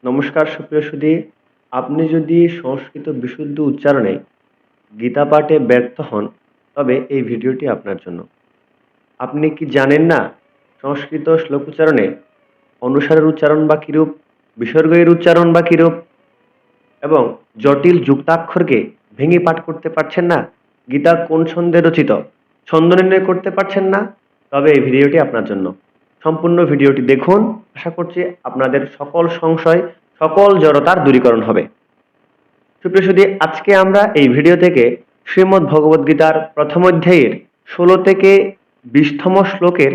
নমস্কার সুপ্রিয় সুধী, আপনি যদি সংস্কৃত বিশুদ্ধ উচ্চারণে গীতা পাঠে ব্যর্থ হন, তবে এই ভিডিওটি আপনার জন্য। আপনি কি জানেন না সংস্কৃত শ্লোক উচ্চারণে অনুসারের উচ্চারণ বা কিরূপ, বিসর্গের উচ্চারণ বা কিরূপ এবং জটিল যুক্তাক্ষরকে ভেঙে পাঠ করতে পারছেন না? গীতা কোন ছন্দে রচিত ছন্দ নির্ণয় করতে পারছেন না? তবে এই ভিডিওটি আপনার জন্য। সম্পূর্ণ ভিডিওটি দেখুন, আশা করছি আপনাদের সকল সংশয়, সকল জড়তার দূরীকরণ হবে। সুপ্রিয় সুধী, আজকে আমরা এই ভিডিও থেকে শ্রীমদ্ ভগবদ গীতার প্রথম অধ্যায়ের 16 থেকে 20তম শ্লোকের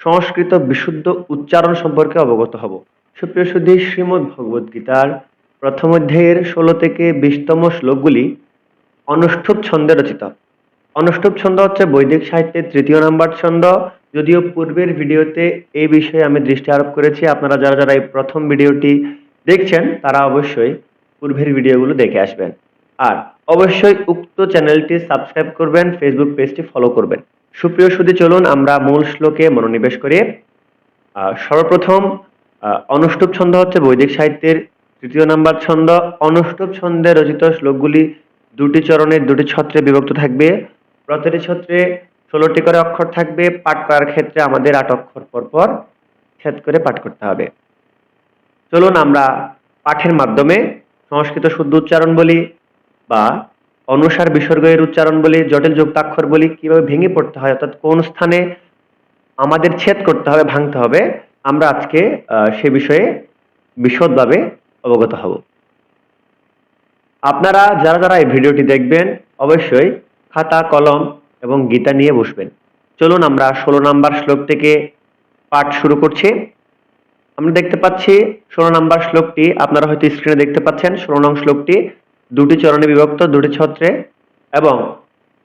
সংস্কৃত বিশুদ্ধ উচ্চারণ সম্পর্কে অবগত হব। সুপ্রিয় সুধী, শ্রীমদ্ ভগবদ গীতার প্রথম অধ্যায়ের 16 থেকে 20তম শ্লোকগুলি অনুষ্ঠুপ ছন্দে রচিত। অনুষ্ঠুপ ছন্দ হচ্ছে বৈদিক সাহিত্যের 3য় নাম্বার ছন্দ। যদিও পূর্বের ভিডিওতে এই বিষয়ে আমি দৃষ্টি আরোপ করেছি, আপনারা যারা যারা এই প্রথম ভিডিওটি দেখছেন তারা অবশ্যই পূর্বের ভিডিওগুলো দেখে আসবেন। আর অবশ্যই উক্ত চ্যানেলটি সাবস্ক্রাইব করবেন, ফেসবুক পেজটি ফলো করবেন। সুপ্রিয় সুধী, চলুন আমরা মূল শ্লোকে মনোনিবেশ করি। সর্বপ্রথম অনুষ্ঠুপ ছন্দ হচ্ছে বৈদিক সাহিত্যের 3য় নাম্বার ছন্দ। অনুষ্ঠুপ ছন্দে রচিত শ্লোকগুলি দুটি চরণে দুটি ছত্রে বিভক্ত থাকবে। প্রতিটি ছত্রে 16টি করে অক্ষর থাকবে। পাঠ করার ক্ষেত্রে আমাদের 8 অক্ষর পরপর ছেদ করে পাঠ করতে হবে। চলুন আমরা পাঠের মাধ্যমে সংস্কৃত শুদ্ধ উচ্চারণ বলি বা অনুসার বিসর্গের উচ্চারণ বলি, জটিল যুক্তাক্ষর বলি, কিভাবে ভেঙে পড়তে হয়, অর্থাৎ কোন স্থানে আমাদের ছেদ করতে হবে, ভাঙতে হবে, আমরা আজকে সে বিষয়ে বিশদভাবে অবগত হব। আপনারা যারা যারা এই ভিডিওটি দেখবেন অবশ্যই খাতা কলম এবং গীতা নিয়ে বসবেন। চলুন আমরা 16 নাম্বার শ্লোক থেকে পাঠ শুরু করছি। আমরা দেখতে পাচ্ছি 16 নাম্বার শ্লোকটি, আপনারা হয়তো স্ক্রিনে দেখতে পাচ্ছেন। 16 নং শ্লোকটি দুটি চরণে বিভক্ত, দুটি ছত্রে, এবং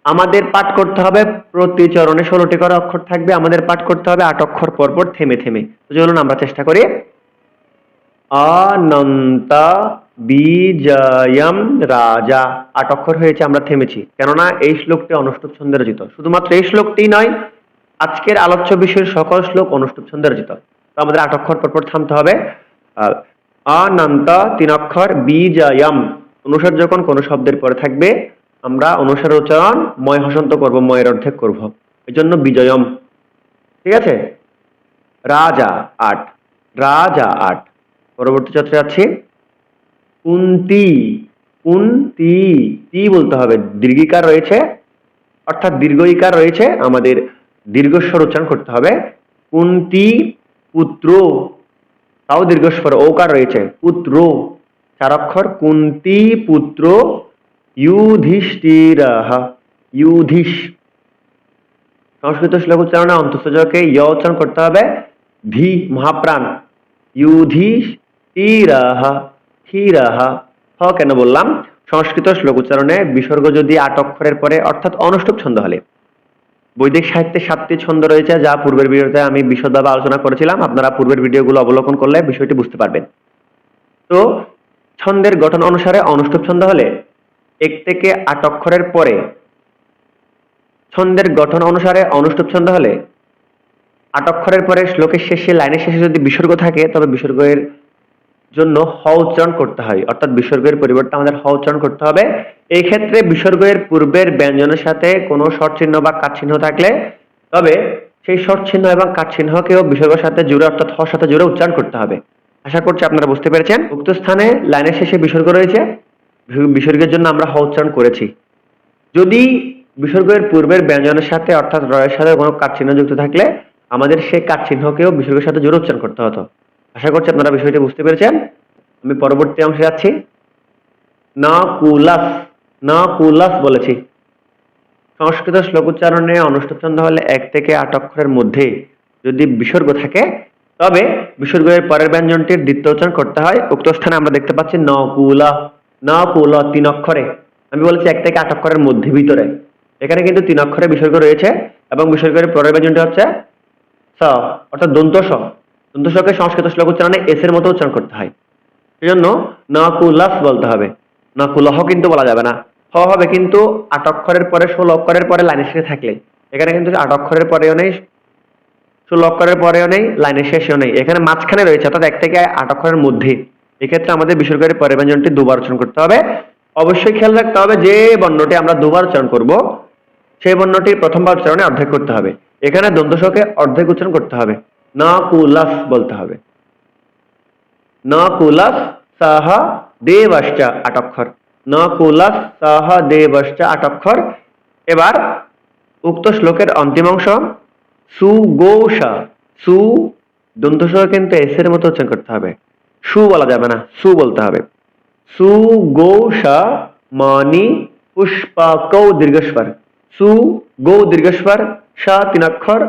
আমাদের পাঠ করতে হবে প্রতি চরণে 16টি করে অক্ষর থাকবে। আমাদের পাঠ করতে হবে 8 অক্ষর পরপর থেমে থেমে। তো চলুন আমরা চেষ্টা করি। অনন্ত বিজয়ম রাজা, 8 অক্ষর হয়েছে, আমরা থেমেছি, কেননা এই শ্লোকটি অনুষ্ঠুপ ছন্দে রচিত। শুধুমাত্র এই শ্লোকটি নয়, আজকের আলোচ্য বিষয়ের সকল শ্লোক অনুষ্ঠুপ ছন্দে রচিত। তো আমাদের 8 অক্ষর পরপর থামতে হবে। অনন্ত 3 অক্ষর, বিজয়ম অনুসার যখন কোন শব্দের পরে থাকবে আমরা অনুসার উচ্চারণ ময় হসন্ত করব, ময়ের অর্ধেক করব, এই জন্য বিজয়ম। ঠিক আছে। রাজা 8, রাজা 8। পরবর্তী ছত্রে আছে কুন্তি, কুন্তি, তি বলতে হবে, দীর্ঘিকার রয়েছে, অর্থাৎ দীর্ঘ ইকার রয়েছে, আমাদের দীর্ঘস্বর উচ্চারণ করতে হবে। কুন্তি পুত্র, তাও দীর্ঘস্বর, ওকার রয়েছে, পুত্র 4 অক্ষর। কুন্তি পুত্র যুধিষ্ঠিরঃ, যুধিষ। সংস্কৃত শ্লোক উচ্চারণে অন্তঃসূচকে য় উচ্চারণ করতে হবে, ধি মহাপ্রাণ, যুধিষ্ঠিরঃ, থিরঃ। হ কেন বললাম? সংস্কৃত শ্লোক উচ্চারণে বিসর্গ যদি 8 অক্ষরের পরে, অর্থাৎ অনুষ্ঠুপ ছন্দ হলে, বৈদিক সাহিত্যে 7টি ছন্দ রয়েছে, যা পূর্বের ভিডিওতে আমি বিশদভাবে আলোচনা করেছিলাম। আপনারা পূর্বের ভিডিওগুলো অবলোকন করলে বিষয়টি বুঝতে পারবেন। তো ছন্দের গঠন অনুসারে অনুষ্ঠুপ ছন্দ হলে 1 থেকে 8 অক্ষরের পরে, ছন্দের গঠন অনুসারে অনুষ্ঠুপ ছন্দ হলে 8 অক্ষরের পরে শ্লোকের শেষে, লাইনের শেষে যদি বিসর্গ থাকে, তবে বিসর্গের জন্য হ উচ্চারণ করতে হয়, অর্থাৎ বিসর্গের পরিবর্তে আমাদের হ উচ্চারণ করতে হবে। এই ক্ষেত্রে বিসর্গের পূর্বের ব্যঞ্জনের সাথে কোনো শর্ট চিহ্ন বা কাট চিহ্ন থাকলে, তবে সেই শর্ট চিহ্ন এবং কাট চিহ্নকেও বিসর্গের সাথে জুড়ে, অর্থাৎ হর সাথে জুড়ে উচ্চারণ করতে হবে। আশা করছি আপনারা বুঝতে পেরেছেন। উক্ত স্থানে লাইনের শেষে বিসর্গ রয়েছে, বিসর্গের জন্য আমরা হ উচ্চারণ করেছি। যদি বিসর্গের পূর্বের ব্যঞ্জনের সাথে, অর্থাৎ রয়ের সাথে কোনো কাট চিহ্ন যুক্ত থাকলে আমাদের সেই কাট চিহ্নকেও বিসর্গের সাথে জুড়ে উচ্চারণ করতে হতো। আশা করছি আপনারা বিষয়টি বুঝতে পেরেছেন। আমি পরবর্তী অংশে যাচ্ছি। নকুলাস, নকুলাস বলেছি। সংস্কৃত শ্লোক উচ্চারণে অনুষ্ঠুপ ছন্দ হলে 1 থেকে 8 অক্ষরের মধ্যে যদি বিসর্গ থাকে, তবে বিসর্গের পরের ব্যঞ্জনটির দ্বিতীয় উচ্চারণ করতে হয়। উক্ত স্থানে আমরা দেখতে পাচ্ছি নকুলা, নকুলা 3 অক্ষরে। আমি বলেছি 1 থেকে 8 অক্ষরের মধ্যে, ভিতরে। এখানে কিন্তু 3 অক্ষরে বিসর্গ রয়েছে এবং বিসর্গের পরের ব্যঞ্জনটি হচ্ছে স, অর্থাৎ দন্ত স। দন্ত সকে সংস্কৃত শ্লোক উচ্চারণে এস এর মতো উচ্চারণ করতে হয়। সেজন্য নকুলাস বলতে হবে, নকুলহ কিন্তু বলা যাবে না। হ হবে কিন্তু 8 অক্ষরের পরে, 16 অক্ষরের পরে লাইনের শেষে থাকলে। এখানে কিন্তু 8 অক্ষরের পরেও নেই, 16 অক্ষরের পরেও নেই, লাইনের শেষেও নেই, এখানে মাঝখানে রয়েছে, অর্থাৎ 1 থেকে 8 অক্ষরের মধ্যে। এক্ষেত্রে আমাদের বিসর্গের পরের ব্যঞ্জনটি দুবার উচ্চারণ করতে হবে। অবশ্যই খেয়াল রাখতে হবে যে বর্ণটি আমরা দুবার উচ্চারণ করব সেই বর্ণটি প্রথমবার উচ্চারণে অর্ধেক করতে হবে। এখানে দন্তস্বকে অর্ধেক উচ্চারণ করতে হবে, না কুলাস বলতে হবে। न कुलः सह देवश्च 8 অক্ষর, न कुलः सह देवश्च 8 অক্ষর। এবার উক্ত শ্লোকের অন্তিম অংশ সুগোষ, সু দন্তস কিন্তু এস এর মতো উচ্চারণ করতে হবে, সু বলা যাবে না, সু বলতে হবে। সুগোষ মণি পুষ্পকৌ দীর্ঘস্বর, সু গো দীর্ঘস্বর, স 3 অক্ষর,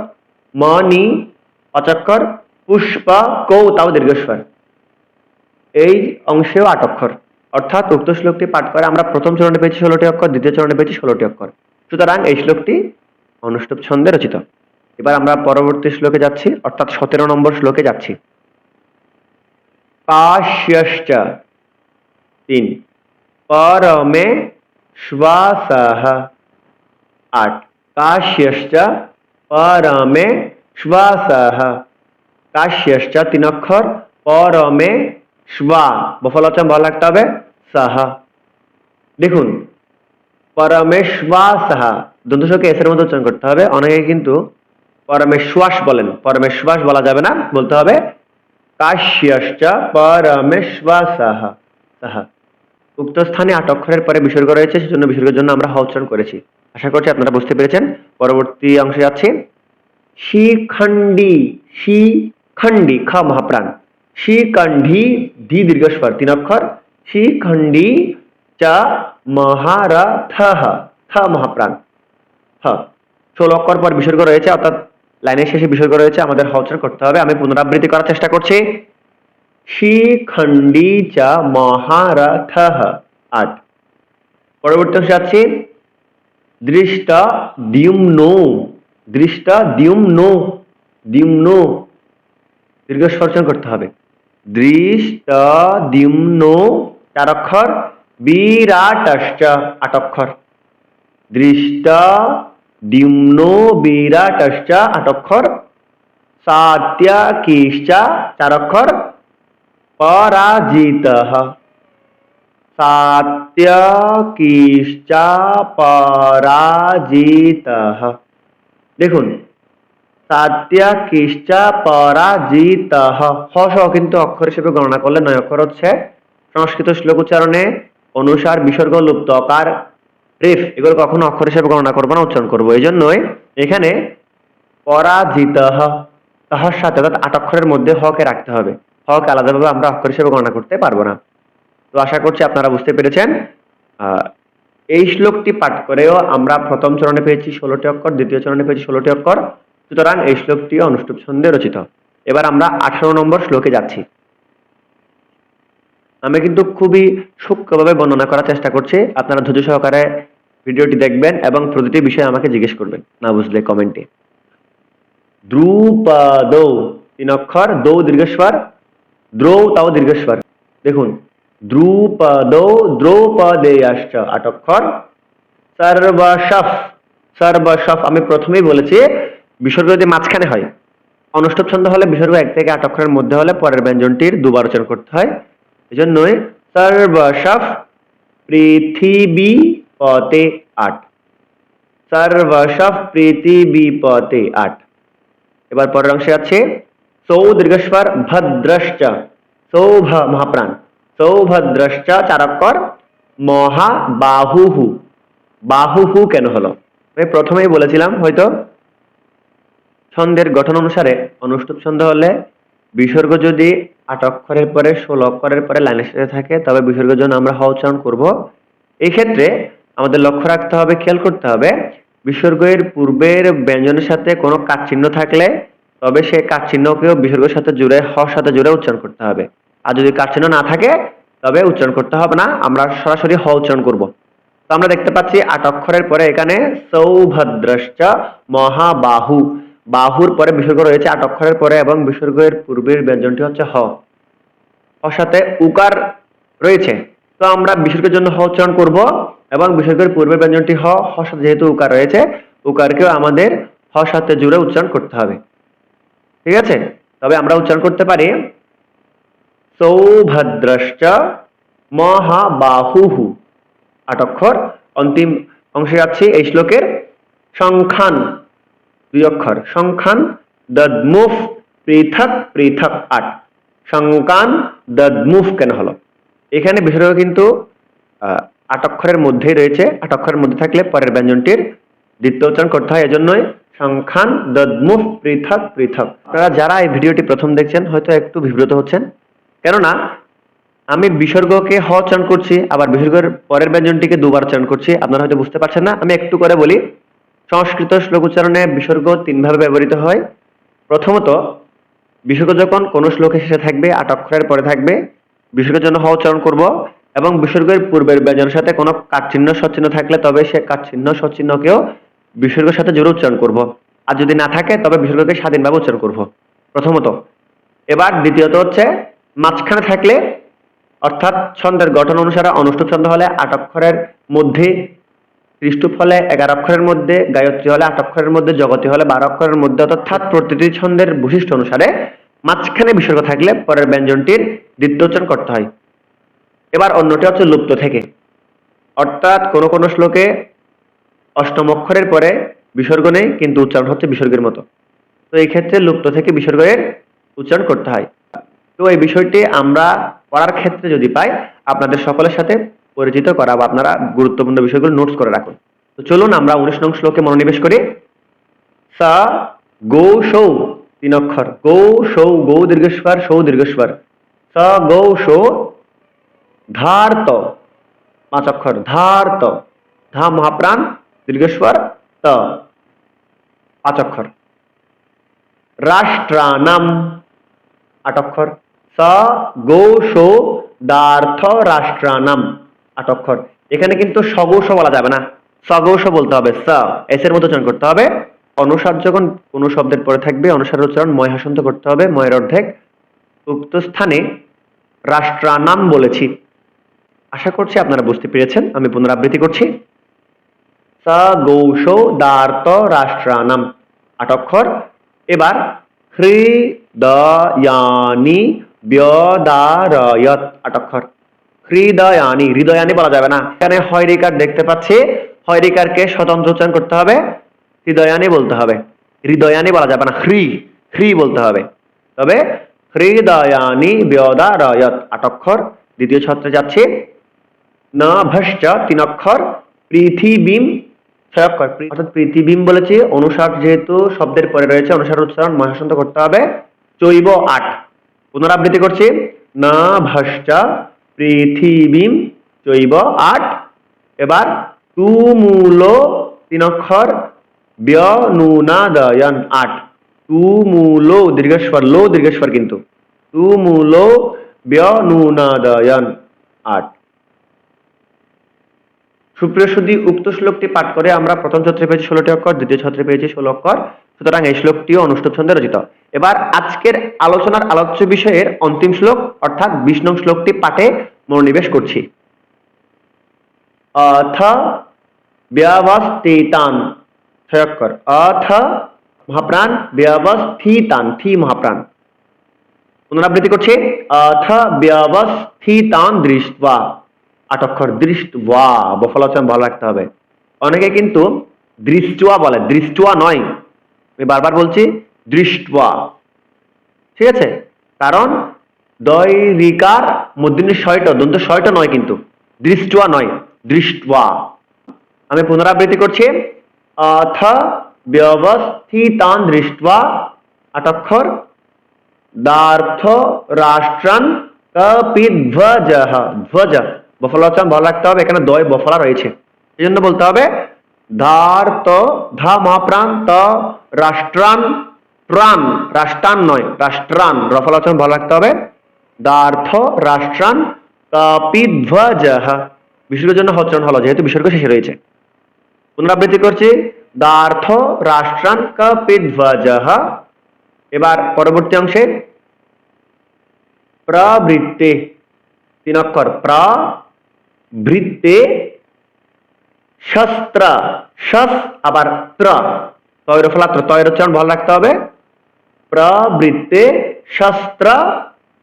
মণি 5 অক্ষর, পুষ্পকৌ তাও দীর্ঘস্বর। এই অংশেও 8 অক্ষর, অর্থাৎ উক্ত শ্লোকটি পাঠ করে আমরা প্রথম চরণে পেয়েছি 16টি অক্ষর, দ্বিতীয় চরণে পেয়েছি 16টি অক্ষর। সুতরাং এই শ্লোকটি অনুষ্টুপ ছন্দে রচিত। এবার আমরা পরবর্তী শ্লোকে যাচ্ছি, অর্থাৎ 17 নম্বর শ্লোকে যাচ্ছি। কাশ্যশ্চ 3, পরমে শ্বাসঃ 8, কাশ্যশ্চ পরমে শ্বাসঃ, কাশ্যশ্চ 3 অক্ষর, পরমে শ্বা বফলোচন বলা লাগতে হবে সাহা। দেখুন পরমেশ্বাসহ দন্তস্বকে এস এর মতো উচ্চারণ করতে হবে। অনেকে কিন্তু পরমেশ্বাস বলেন, পরমেশ্বাস বলা যাবে না, বলতে হবে কাশ্যশ্চ পরমেশ্বাসহ সাহা। উক্ত স্থানে 8 অক্ষরের পরে বিসর্গ রয়েছে, সেজন্য বিসর্গের জন্য আমরা হ উচ্চারণ করেছি। আশা করছি আপনারা বুঝতে পেরেছেন। পরবর্তী অংশে যাচ্ছি। শিখণ্ডী, শিখণ্ডী খ মহাপ্রাণ, শিখণ্ডী ধি দীর্ঘস্বর 3 অক্ষর, শিখণ্ডী চ মহারথঃ থ মহাপ্রাণ হ। 16 অক্ষর পর বিসর্গ রয়েছে, অর্থাৎ লাইনের শেষে বিসর্গ রয়েছে, আমাদের হ উচ্চারণ করতে হবে। আমি পুনরাবৃত্তি করার চেষ্টা করছি। শিখণ্ডী চ মহারথঃ 8। পরবর্তী অংশে যাচ্ছি। দৃষ্ট দ্যুম্নো, দৃষ্ট দ্যুম্নো, দ্যুম্নো দীর্ঘস্বর উচ্চারণ করতে হবে। দৃষ্ট দ্যুম্নো 4 অক্ষর, বিরাটশ্চ 8 অক্ষর, দৃষ্ট দ্যুম্নো বিরাটশ্চ 8 অক্ষর, সাত্যকিশ্চ 4 অক্ষর, পরাজিতঃ, সাত্যকিশ্চ পরাজিতঃ। দেখুন সাত্যকিশ্চ পরাজিতঃ হ সহ কিন্তু অক্ষর হিসেবে গণনা করলে 9 অক্ষর হচ্ছে। সংস্কৃত শ্লোক উচ্চারণে অনুসার, বিসর্গ, লুপ্ত অকার, রেফ এগুলো কখনো অক্ষর হিসেবে গণনা করবো না, উচ্চারণ করবো। এই জন্যই এখানে পরাজিতঃ তাহার সাথে অর্থাৎ 8 অক্ষরের মধ্যে হকে রাখতে হবে, হকে আলাদাভাবে আমরা অক্ষর হিসেবে গণনা করতে পারবো না। তো আশা করছি আপনারা বুঝতে পেরেছেন। এই শ্লোকটি পাঠ করেও আমরা প্রথম চরণে পেয়েছি 16টি অক্ষর, দ্বিতীয় চরণে পেয়েছি 16টি অক্ষর। সুতরাং এই শ্লোকটি অনুষ্টুপ ছন্দে রচিত। এবার আমরা 18 নম্বর শ্লোকে যাচ্ছি। আমি কিন্তু খুবই সূক্ষ্মভাবে বর্ণনা করার চেষ্টা করছি, আপনারা ধৈর্য সহকারে ভিডিওটি দেখবেন এবং প্রতিটি বিষয়ে আমাকে জিজ্ঞেস করবেন, না বুঝলে কমেন্টে। দ্রুপদ 3 অক্ষর, দৌ দীর্ঘস্বর, দ্রৌ তাও দীর্ঘস্বর। দেখুন দ্রুপদ দ্রৌপদেয়াশ্চ 8 অক্ষর, সর্বশফ, সর্বশফ আমি প্রথমেই বলেছি বিসর্গ যদি মাঝখানে হয়, অনুষ্টুপ ছন্দ হলে বিসর্গ 1 থেকে 8 অক্ষরের মধ্যে হলে পরের ব্যঞ্জনটির দুবার উচ্চারণ করতে হয়। এজন্যই সর্বশফ পৃথিবী পতে 8, সর্বশফ পৃথিবী পতে 8। এবার পরের অংশে আছে সৌ দীর্ঘস্বর, ভদ্রশ্চ, সৌভ মহাপ্রাণ, সৌভদ্রশ্চ 4 অক্ষর, মহাবাহুহু, বাহুহু কেন হলো আমি প্রথমেই বলেছিলাম, হয়তো ছন্দের গঠন অনুসারে অনুষ্টুপ ছন্দ হলে বিসর্গ যদি 8 অক্ষরের পরে 16 অক্ষরের পরে লাইনের শেষে থাকে, তবে বিসর্গের জন্য আমরা হ উচ্চারণ করব। এই ক্ষেত্রে আমাদের লক্ষ্য রাখতে হবে, খেয়াল করতে হবে, বিসর্গের পূর্বের ব্যঞ্জনের সাথে কোনো কাট চিহ্ন থাকলে তবে সেই কাট চিহ্নকেও বিসর্গের সাথে জুড়ে, হর সাথে জুড়ে উচ্চারণ করতে হবে। আর যদি কাট চিহ্ন না থাকে তবে উচ্চারণ করতে হবে না, আমরা সরাসরি হ উচ্চারণ করব। তো আমরা দেখতে পাচ্ছি 8 অক্ষরের পরে এখানে সৌভদ্রশ্চ মহাবাহু, বাহুর পরে বিসর্গ রয়েছে 8 অক্ষরের পরে এবং বিসর্গের পূর্বের ব্যঞ্জনটি হচ্ছে হ, হর সাথে উকার রয়েছে। তো আমরা বিসর্গের জন্য হ উচ্চারণ করব এবং বিসর্গের পূর্বের ব্যঞ্জনটি হ, হর সাথে যেহেতু উকার রয়েছে, উকারকেও আমাদের হর সাথে জুড়ে উচ্চারণ করতে হবে। ঠিক আছে, তবে আমরা উচ্চারণ করতে পারি সৌভদ্রশ্চ মহাবাহুহু। 8 অক্ষর। অন্তিম অংশে যাচ্ছি এই শ্লোকের। সংখ্যান 2 অক্ষর। সংখ্যান দদ্মুফ পৃথক পৃথক 8। সংখ্যান দদ্মুফ কেন হলো? এখানে বিসর্গ কিন্তু 8 অক্ষরের মধ্যেই রয়েছে। 8 অক্ষরের মধ্যে থাকলে পরের ব্যঞ্জনটির দ্বিতীয় উচ্চারণ করতে হয়, এজন্য সংখ্যান দদ্মুফ পৃথক পৃথক। আপনারা যারা এই ভিডিওটি প্রথম দেখছেন হয়তো একটু বিব্রত হচ্ছেন, কেননা আমি বিসর্গকে হ উচ্চারণ করছি, আবার বিসর্গের পরের ব্যঞ্জনটিকে দুবার উচ্চারণ করছি। আপনারা হয়তো বুঝতে পারছেন না। আমি একটু করে বলি। সংস্কৃত শ্লোক উচ্চারণে বিসর্গ 3 ভাবে ব্যবহৃত হয়। প্রথমত, বিসর্গ যখন কোনো শ্লোকের শেষে থাকবে, 8 অক্ষরের পরে থাকবে, বিসর্গের জন্য হ উচ্চারণ করব, এবং বিসর্গের পূর্বের ব্যঞ্জনের সাথে কোনো কাটচিহ্ন সচিহ্ন থাকলে তবে সে কাটচিহ্ন সচিহ্নকেও বিসর্গের সাথে জোরে উচ্চারণ করব। আর যদি না থাকে তবে বিসর্গকে স্বাধীনভাবে উচ্চারণ করব, প্রথমত। এবার দ্বিতীয়ত হচ্ছে, মাঝখানে থাকলে অর্থাৎ ছন্দের গঠন অনুসারে অনুষ্ঠুপ ছন্দ হলে 8 অক্ষরের মধ্যে, ত্রিষ্টুপ হলে 11 অক্ষরের মধ্যে, গায়ত্রী হলে 8 অক্ষরের মধ্যে, জগতী হলে 12 অক্ষরের মধ্যে, অর্থাৎ প্রতিটি ছন্দের বৈশিষ্ট্য অনুসারে মাঝখানে বিসর্গ থাকলে পরের ব্যঞ্জনটির দ্বিতীয় উচ্চারণ করতে হয়। এবার অন্যটি হচ্ছে লুপ্ত থেকে, অর্থাৎ কোন কোন শ্লোকে অষ্টম অক্ষরের পরে বিসর্গ নেই কিন্তু উচ্চারণ হচ্ছে বিসর্গের মতো। তো এই ক্ষেত্রে লুপ্ত থেকে বিসর্গের উচ্চারণ করতে হয়। তো এই বিষয়টি আমরা পড়ার ক্ষেত্রে যদি পাই আপনাদের সকলের সাথে পরিচিত করাবো। আপনারা গুরুত্বপূর্ণ বিষয়গুলো নোটস করে রাখুন। তো চলুন আমরা 19 নং শ্লোকে মনোনিবেশ করি। সা গৌ সৌ 3 অক্ষর। গৌ সৌ, গৌ দীর্ঘস্বর, সৌ দীর্ঘস্বর। স গৌ সৌ ধার্ত 5 অক্ষর। ধার্ত, ধা মহাপ্রাণ, দীর্ঘস্বর, ত 5 অক্ষর। রাষ্ট্রানাম 8 অক্ষর। স গৌ সৌ দার্থ রাষ্ট্রানাম 8 অক্ষর। এখানে কিন্তু সগৌষ বলা যাবে না, সগৌষ বলতে হবে। স এস এর মতো উচ্চারণ করতে হবে। অনুসার যখন কোন শব্দের পরে থাকবে অনুসার উচ্চারণ ময় হাসন্ত করতে হবে, ময়ের অর্ধেক। উক্ত স্থানে রাষ্ট্রানাম বলেছি। আশা করছি আপনারা বুঝতে পেরেছেন। আমি পুনরাবৃত্তি করছি। স গৌষ দার্ত রাষ্ট্রানাম 8 অক্ষর। এবার হৃদয়ানি ব্যদারয়ত 8 অক্ষর। হৃদয়ানি, হৃদয়ানি বলা যাবে না। এখানে হয়রিকার দেখতে পাচ্ছি, হয়রিকারকে স্বতন্ত্র উচ্চারণ করতে হবে, হৃদয়ানি বলতে হবে। হৃদয়ানি বলা যাবে না, হ্রি বলতে হবে। তবে হৃদয়ানি ব্যদারয়ত 8 অক্ষর। দ্বিতীয় ছত্রে যাচ্ছে। নভশ্চ 3 অক্ষর। পৃথিবীম 6 অক্ষর। অর্থাৎ পৃথিবীম বলেছি, অনুসার যেহেতু শব্দের পরে রয়েছে অনুসার উচ্চারণ মহাসন্ত করতে হবে। চৈব 8। পুনরাবৃত্তি করছি। নভশ্চ পৃথিবীম চৈব 8। এবার তুমূল 3 অক্ষর। ব্যনুনাদয়ন 8। তুমূল দীর্ঘস্বর, লো দীর্ঘস্বর কিন্তু। তুমূল ব্যনুনাদয়ন 8। সুপ্রিয় সুধী, উক্ত শ্লোকটি পাঠ করে আমরা প্রথম ছত্রে পেয়েছি 16টি অক্ষর, দ্বিতীয় ছত্রে পেয়েছি 16 অক্ষর। সুতরাং এই শ্লোকটিও অনুষ্ঠুপ ছন্দে রচিত। এবার আজকের আলোচনার আলোচ্য বিষয়ের অন্তিম শ্লোক অর্থাৎ 20 নং শ্লোকটি পাঠে মনোনিবেশ করছি। অথ ব্যবস্থিতান 6 অক্ষর। অথ মহাপ্রাণ, ব্যবস্থিতান, থি মহাপ্রাণ। পুনরাবৃত্তি করছি। অথ ব্যবস্থিতান দৃष्ट्वा 8 অক্ষর। দৃष्ट्वा বফলোচন ভালো রাখতে হবে। অনেকে কিন্তু দৃষ্ট্বা বলে, দৃষ্ট্বা নয়। আমি বারবার বলছি দৃष्ट्वा, ঠিক আছে? কারণ দয়রিকার মূর্ধন্য শয়টা, দন্ত শয়টা নয় কিন্তু, দৃষ্ট্বা নয়, দৃष्ट्वा। আমি পুনরাবৃত্তি করছি। অথ ব্যবস্থিতান দৃष्ट्वा 8 অক্ষর। দার্থ রাষ্ট্রান কপিধ্বজঃ, ধ্বজ বফলোচন ভালো রাখতে হবে। এখানে দয় বফলা রয়েছে, এই জন্য বলতে হবে ধার্ত, ধা মহাপ্রাণ, ত রাষ্ট্রান, প্রাণ, রাষ্ট্রান নয়, রাষ্ট্রান, রফলোচন ভালো রাখতে হবে। দার্থ রাষ্ট্রান কপিধ্বজঃ। বিসর্গের জন্য উচ্চারণ হলো যেহেতু বিসর্গ শেষে রয়েছে। পুনরাবৃত্তি করছি। দার্থ রাষ্ট্রান কপিধ্বজঃ। এবার পরবর্তী অংশে প্রবৃত্তে 3 অক্ষর। প্রবৃত্তে শস্ত্র, শস আবার ত্র, তয়ের ফলাত্র, তয়ের উচ্চারণ ভালো রাখতে হবে। প্রবৃত্তে শস্ত্র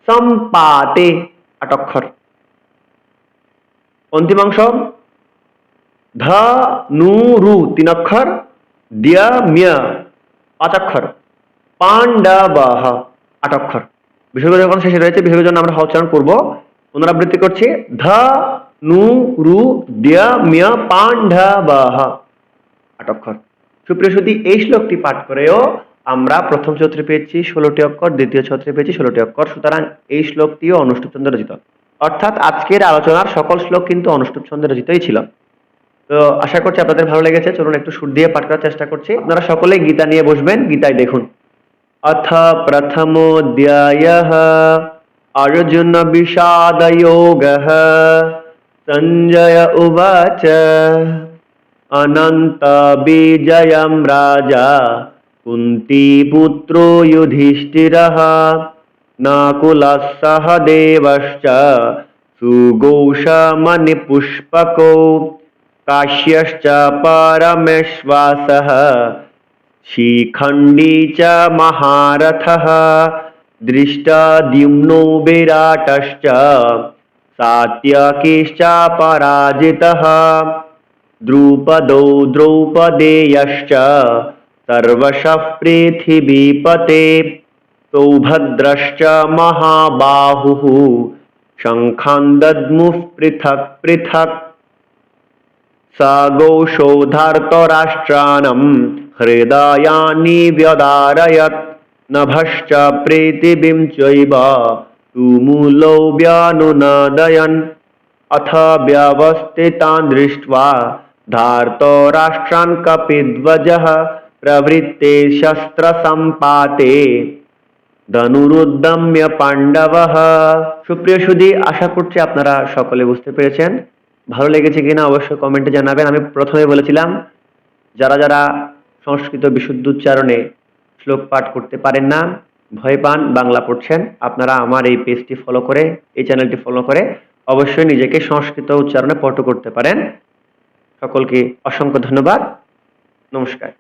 সম্পাতে 8 অক্ষর। অন্তিম অংশ ধনুরু 3 অক্ষর, দ্যম্য 5 অক্ষর, পাণ্ডবঃ 8 অক্ষর। বিসর্গ যখন শেষে রয়েছে, বিসর্গের জন্য আমরা হ উচ্চারণ করব। পুনরাবৃত্তি করছি, ধনুরু দ্যম্য পাণ্ডবঃ 8 অক্ষর। সুপ্রিয় সুধী, এই শ্লোকটি পাঠ করেও আমরা প্রথম ছত্রে পেয়েছি 16টি অক্ষর, দ্বিতীয় ছত্রে পেয়েছি 16টি অক্ষর। সুতরাং এই শ্লোকটিও অনুষ্টুপ ছন্দে রচিত, অর্থাৎ আজকের আলোচনার সকল শ্লোক কিন্তু অনুষ্টুপ ছন্দে রচিতই ছিল। তো আশা করছি আপনাদের ভালো লেগেছে। চলুন একটু সুর দিয়ে পাঠ করার চেষ্টা করছি। আপনারা সকলেই গীতা নিয়ে বসবেন, গীতায় দেখুন। अथ प्रथमोऽध्यायः अर्जुन विषादयोगः। संजय उवाच अनन्तविजयं राजा कुन्तीपुत्रो युधिष्ठिरः नकुलः सहदेवश्च सुघोषमणिपुष्पको काश्यश्च परमेश्वासः शिखण्डी च महारथः दृष्टद्युम्नो विराटश्च सात्यकीश्च पराजितः द्रुपदो द्रौपदेयश्च सर्वशः पृथिवीपते सौभद्रश्च महाबाहुः शङ्खान् दद्मुः पृथक् पृथक् सघोषो धर्तराष्ट्राणां हृदयानि व्यदारयत् नभश्च पृथिवीं चैव तुमुलो व्यनुनादयन् अथ व्यवस्थितान् दृष्ट्वा धार्तराष्ट्रान् कपिध्वजः प्रवृत्ते शस्त्रसम्पाते ধনুরুদ্যম্য পাণ্ডবः। সুপ্রিয় সুধী, আশা করছি আপনারা সকলে বুঝতে পেরেছেন। ভালো লেগেছে কিনা অবশ্যই কমেন্টে জানাবেন। আমি প্রথমে বলেছিলাম, যারা যারা সংস্কৃত বিশুদ্ধ উচ্চারণে শ্লোক পাঠ করতে পারেন না, ভয় পান, বাংলা পড়ছেন, আপনারা আমার এই পেজটি ফলো করে, এই চ্যানেলটি ফলো করে অবশ্যই নিজেকে সংস্কৃত উচ্চারণে পঠ করতে পারেন। সকলকে অসংখ্য ধন্যবাদ। নমস্কার।